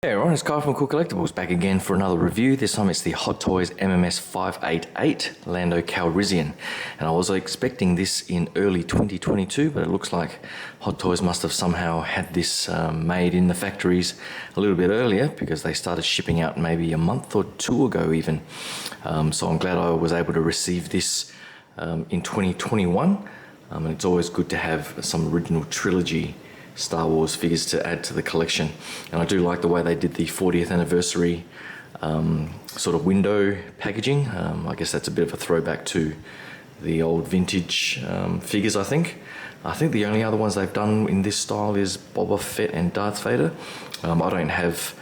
Hey everyone, it's Kyle from Cool Collectibles back again for another review. This time it's the Hot Toys MMS588 Lando Calrissian. And I was expecting this in early 2022, but it looks like Hot Toys must have somehow had this made in the factories a little bit earlier because they started shipping out maybe a month or two ago even. So I'm glad I was able to receive this in 2021. And it's always good to have some original trilogy Star Wars figures to add to the collection, and I do like the way they did the 40th anniversary sort of window packaging. I guess that's a bit of a throwback to the old vintage figures. I think the only other ones they've done in this style is Boba Fett and Darth Vader. I don't have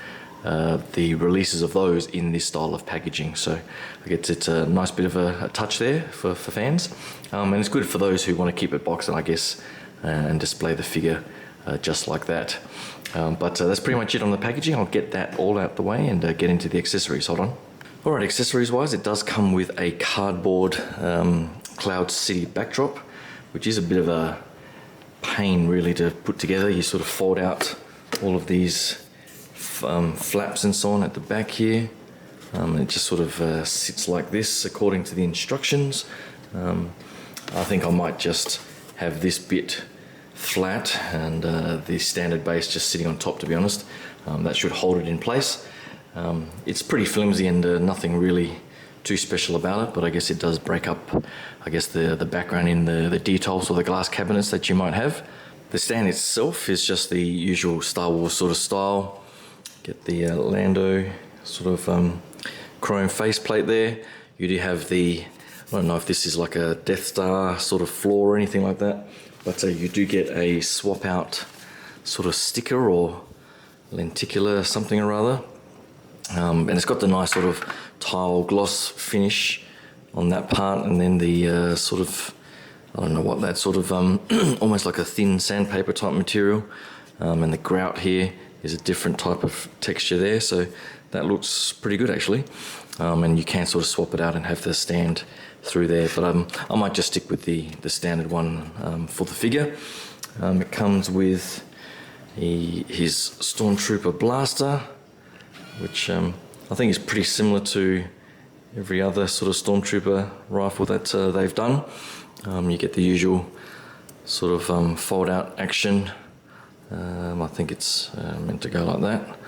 the releases of those in this style of packaging, so I guess it's a nice bit of a touch there for fans, and it's good for those who want to keep it boxed, I guess, and display the figure just like that. But that's pretty much it on the packaging. I'll get that all out the way and get into the accessories. Hold on. Alright, accessories wise, it does come with a cardboard Cloud City backdrop, which is a bit of a pain really to put together. You sort of fold out all of these flaps and so on at the back here. And it just sort of sits like this according to the instructions. I think I might just have this bit flat and the standard base just sitting on top, to be honest. That should hold it in place. It's pretty flimsy and nothing really too special about it, but I guess it does break up, I guess, the background in the details or the glass cabinets that you might have. The stand itself is just the usual Star Wars sort of style. Get the Lando sort of chrome faceplate there. You do have the, I don't know if this is like a Death Star sort of floor or anything like that, but you do get a swap out sort of sticker or lenticular something or other. And it's got the nice sort of tile gloss finish on that part, and then the sort of, I don't know what that sort of, almost like a thin sandpaper type material. And the grout here is a different type of texture there, so that looks pretty good actually. And you can sort of swap it out and have the stand through there, but I might just stick with the standard one for the figure. It comes with his Stormtrooper blaster, which I think is pretty similar to every other sort of Stormtrooper rifle that they've done. You get the usual sort of fold out action. I think it's meant to go like that.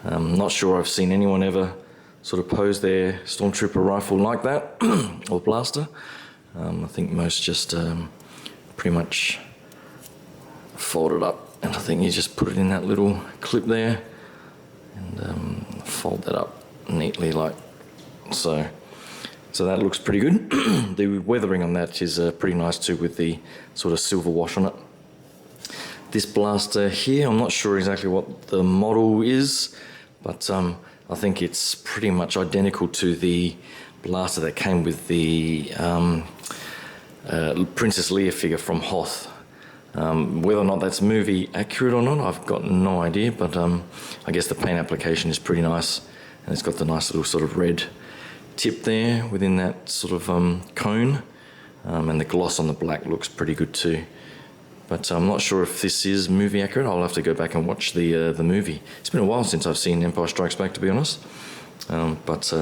I'm not sure I've seen anyone ever sort of pose their Stormtrooper rifle like that, or blaster. I think most just pretty much fold it up, and I think you just put it in that little clip there and fold that up neatly like so. So that looks pretty good. The weathering on that is pretty nice too, with the sort of silver wash on it. This blaster here, I'm not sure exactly what the model is, but I think it's pretty much identical to the blaster that came with the Princess Leia figure from Hoth. Whether or not that's movie accurate or not, I've got no idea, but I guess the paint application is pretty nice, and it's got the nice little sort of red tip there within that sort of cone, and the gloss on the black looks pretty good too. But I'm not sure if this is movie accurate. I'll have to go back and watch the movie. It's been a while since I've seen Empire Strikes Back, to be honest. But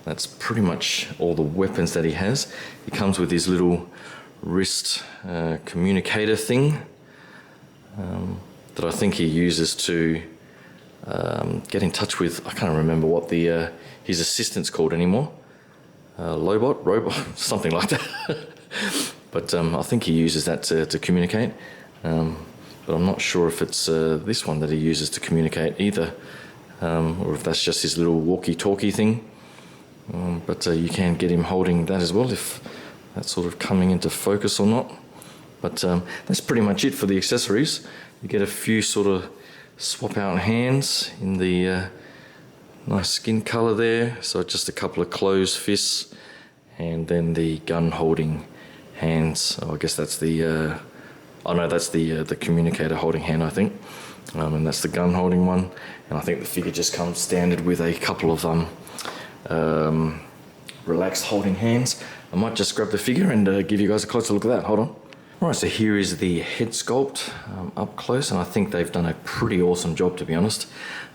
that's pretty much all the weapons that he has. He comes with his little wrist communicator thing that I think he uses to get in touch with, I can't remember what his assistant's called anymore. Robot, something like that. But I think he uses that to communicate. But I'm not sure if it's this one that he uses to communicate either, or if that's just his little walkie-talkie thing. But you can get him holding that as well, if that's sort of coming into focus or not. But that's pretty much it for the accessories. You get a few sort of swap out hands in the nice skin color there. So just a couple of closed fists, and then the gun holding hands. I guess that's the that's the communicator holding hand, I think, and that's the gun holding one. And I think the figure just comes standard with a couple of relaxed holding hands. I might just grab the figure and give you guys a closer look at that. Hold on. Right, so here is the head sculpt up close, and I think they've done a pretty awesome job, to be honest.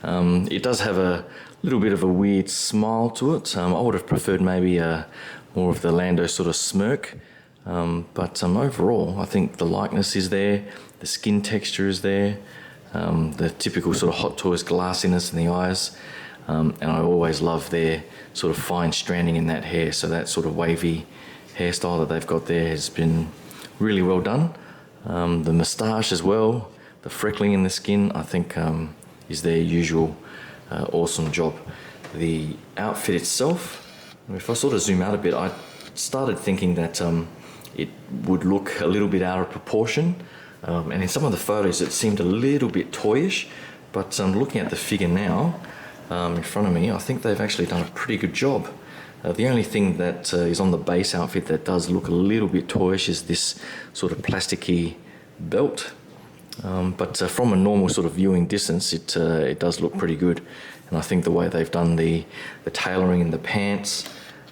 It does have a little bit of a weird smile to it. I would have preferred maybe more of the Lando sort of smirk, but overall I think the likeness is there, the skin texture is there, the typical sort of Hot Toys glassiness in the eyes, and I always love their sort of fine stranding in that hair, so that sort of wavy hairstyle that they've got there has been really well done. The moustache as well, the freckling in the skin, I think is their usual awesome job. The outfit itself, if I sort of zoom out a bit, I started thinking that it would look a little bit out of proportion, and in some of the photos it seemed a little bit toyish, but looking at the figure now in front of me, I think they've actually done a pretty good job. The only thing that is on the base outfit that does look a little bit toyish is this sort of plasticky belt. But from a normal sort of viewing distance, it does look pretty good. And I think the way they've done the tailoring in the pants,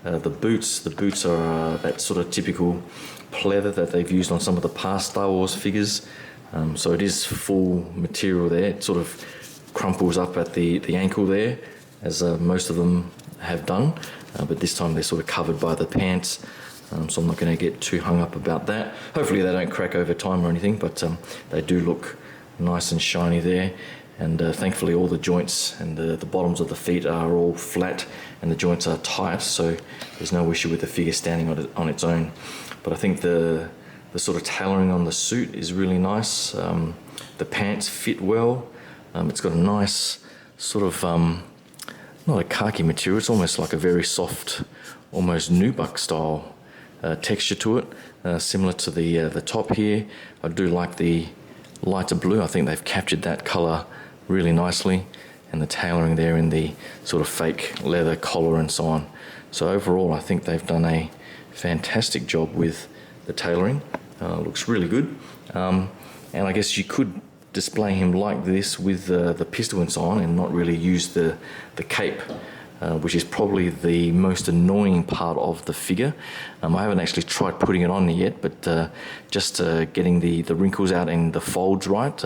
the boots are that sort of typical pleather that they've used on some of the past Star Wars figures. So it is full material there. It sort of crumples up at the ankle there, as most of them have done. But this time they're sort of covered by the pants, so I'm not going to get too hung up about that. Hopefully they don't crack over time or anything, but they do look nice and shiny there, and thankfully all the joints and the bottoms of the feet are all flat and the joints are tight, so there's no issue with the figure standing on its own. But I think the sort of tailoring on the suit is really nice. The pants fit well. It's got a nice sort of not a khaki material, it's almost like a very soft, almost nubuck style texture to it, similar to the top here. I do like the lighter blue. I think they've captured that colour really nicely, and the tailoring there in the sort of fake leather collar and so on. So overall I think they've done a fantastic job with the tailoring. Looks really good, and I guess you could display him like this with the pistol and so on, and not really use the cape, which is probably the most annoying part of the figure. I haven't actually tried putting it on yet, but just getting the wrinkles out and the folds right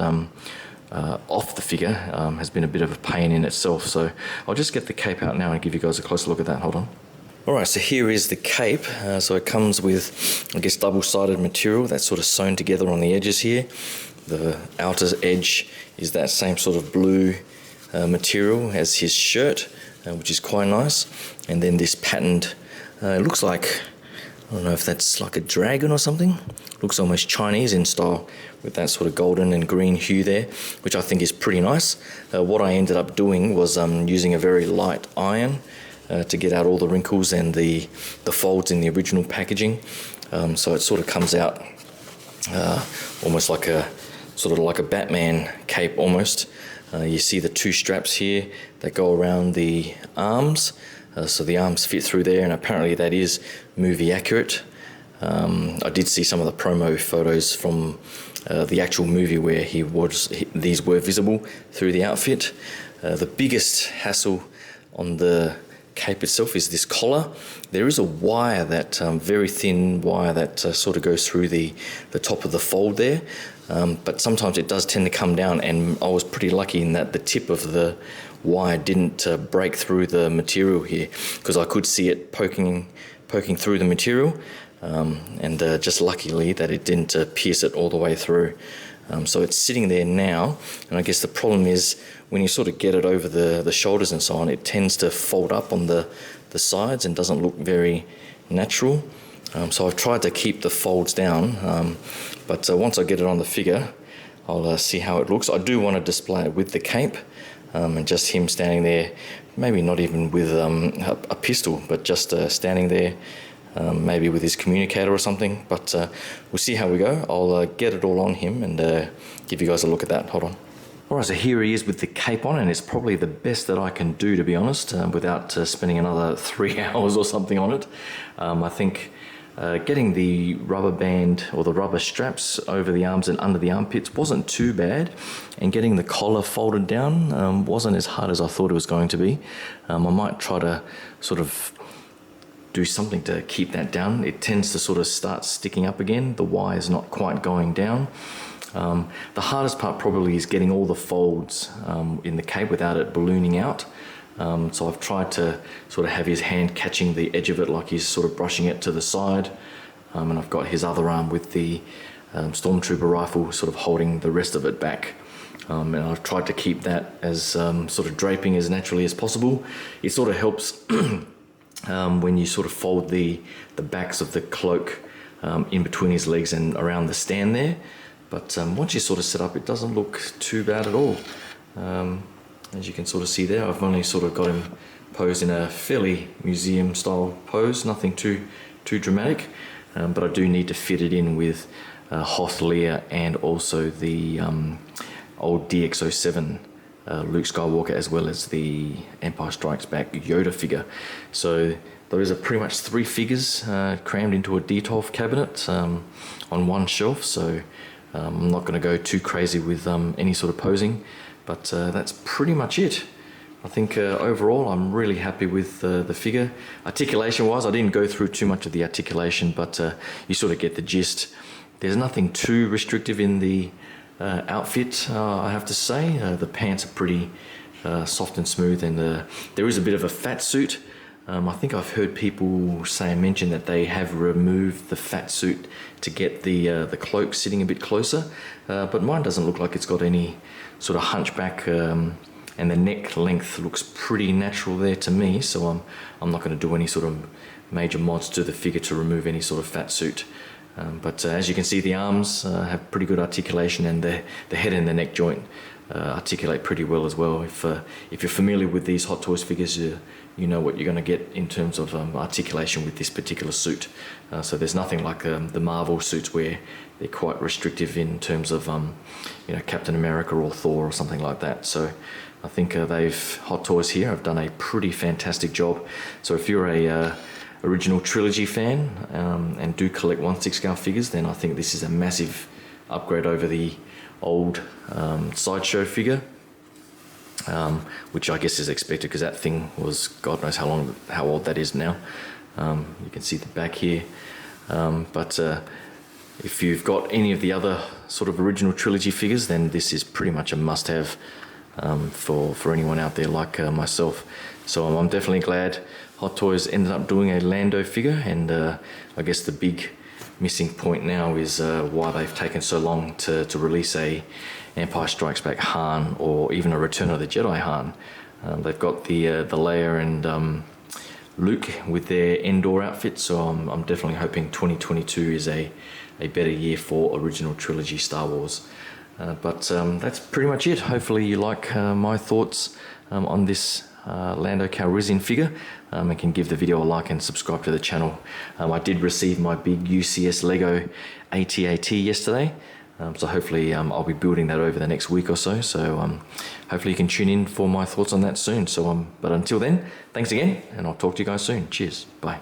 off the figure has been a bit of a pain in itself. So I'll just get the cape out now and give you guys a closer look at that. Hold on. Alright, so here is the cape. So it comes with, I guess, double-sided material that's sort of sewn together on the edges here. The outer edge is that same sort of blue material as his shirt, which is quite nice. And then this patterned, it looks like, I don't know if that's like a dragon or something. Looks almost Chinese in style, with that sort of golden and green hue there, which I think is pretty nice. What I ended up doing was using a very light iron to get out all the wrinkles and the folds in the original packaging. So it sort of comes out almost like a Batman cape almost. You see the two straps here that go around the arms, so the arms fit through there, and apparently that is movie accurate. I did see some of the promo photos from the actual movie where these were visible through the outfit. The biggest hassle on the cape itself is this collar. There is a wire, that very thin wire that sort of goes through the top of the fold there, but sometimes it does tend to come down, and I was pretty lucky in that the tip of the wire didn't break through the material here, because I could see it poking through the material, and just luckily that it didn't pierce it all the way through. So it's sitting there now, and I guess the problem is when you sort of get it over the shoulders and so on, it tends to fold up on the sides and doesn't look very natural. So I've tried to keep the folds down, but once I get it on the figure, I'll see how it looks. I do want to display it with the cape, and just him standing there, maybe not even with a pistol, but just standing there, maybe with his communicator or something, but we'll see how we go. I'll get it all on him and give you guys a look at that. Hold on. Alright, so here he is with the cape on, and it's probably the best that I can do, to be honest, without spending another 3 hours or something on it. I think getting the rubber band or the rubber straps over the arms and under the armpits wasn't too bad, and getting the collar folded down wasn't as hard as I thought it was going to be. I might try to sort of do something to keep that down. It tends to sort of start sticking up again. The wire is not quite going down. The hardest part probably is getting all the folds in the cape without it ballooning out. So I've tried to sort of have his hand catching the edge of it like he's sort of brushing it to the side. And I've got his other arm with the Stormtrooper rifle sort of holding the rest of it back. And I've tried to keep that as sort of draping as naturally as possible. It sort of helps when you sort of fold the backs of the cloak in between his legs and around the stand there. But once you sort of set up, it doesn't look too bad at all. As you can sort of see there, I've only sort of got him posed in a fairly museum style pose, nothing too dramatic. But I do need to fit it in with Hoth Leia and also the old DX07 Luke Skywalker, as well as the Empire Strikes Back Yoda figure. So those are pretty much 3 figures crammed into a Detolf cabinet on one shelf. So I'm not going to go too crazy with any sort of posing, but that's pretty much it. I think overall I'm really happy with the figure. Articulation wise, I didn't go through too much of the articulation, but you sort of get the gist. There's nothing too restrictive in the outfit, I have to say. The pants are pretty soft and smooth, and there is a bit of a fat suit. I think I've heard people mention that they have removed the fat suit to get the cloak sitting a bit closer, but mine doesn't look like it's got any sort of hunchback, and the neck length looks pretty natural there to me, so I'm not going to do any sort of major mods to the figure to remove any sort of fat suit. But as you can see, the arms have pretty good articulation, and the head and the neck joint articulate pretty well as well. If you're familiar with these Hot Toys figures, you know what you're going to get in terms of articulation with this particular suit. So there's nothing like the Marvel suits where they're quite restrictive in terms of Captain America or Thor or something like that. So I think Hot Toys here have done a pretty fantastic job. So if you're a original trilogy fan and do collect 1/6 scale figures, then I think this is a massive upgrade over the old Sideshow figure, which I guess is expected because that thing was God knows how old that is now. You can see the back here, but if you've got any of the other sort of original trilogy figures, then this is pretty much a must-have for anyone out there like myself. So I'm definitely glad Hot Toys ended up doing a Lando figure, and I guess the big missing point now is why they've taken so long to release a Empire Strikes Back Han, or even a Return of the Jedi Han. They've got the Leia and Luke with their Endor outfits, so I'm definitely hoping 2022 is a better year for original trilogy Star Wars. But that's pretty much it. Hopefully you like my thoughts on this Lando Calrissian figure, and can give the video a like and subscribe to the channel. I did receive my big UCS Lego AT-AT yesterday, so hopefully I'll be building that over the next week or so. So hopefully you can tune in for my thoughts on that soon. So but until then, thanks again, and I'll talk to you guys soon. Cheers, bye.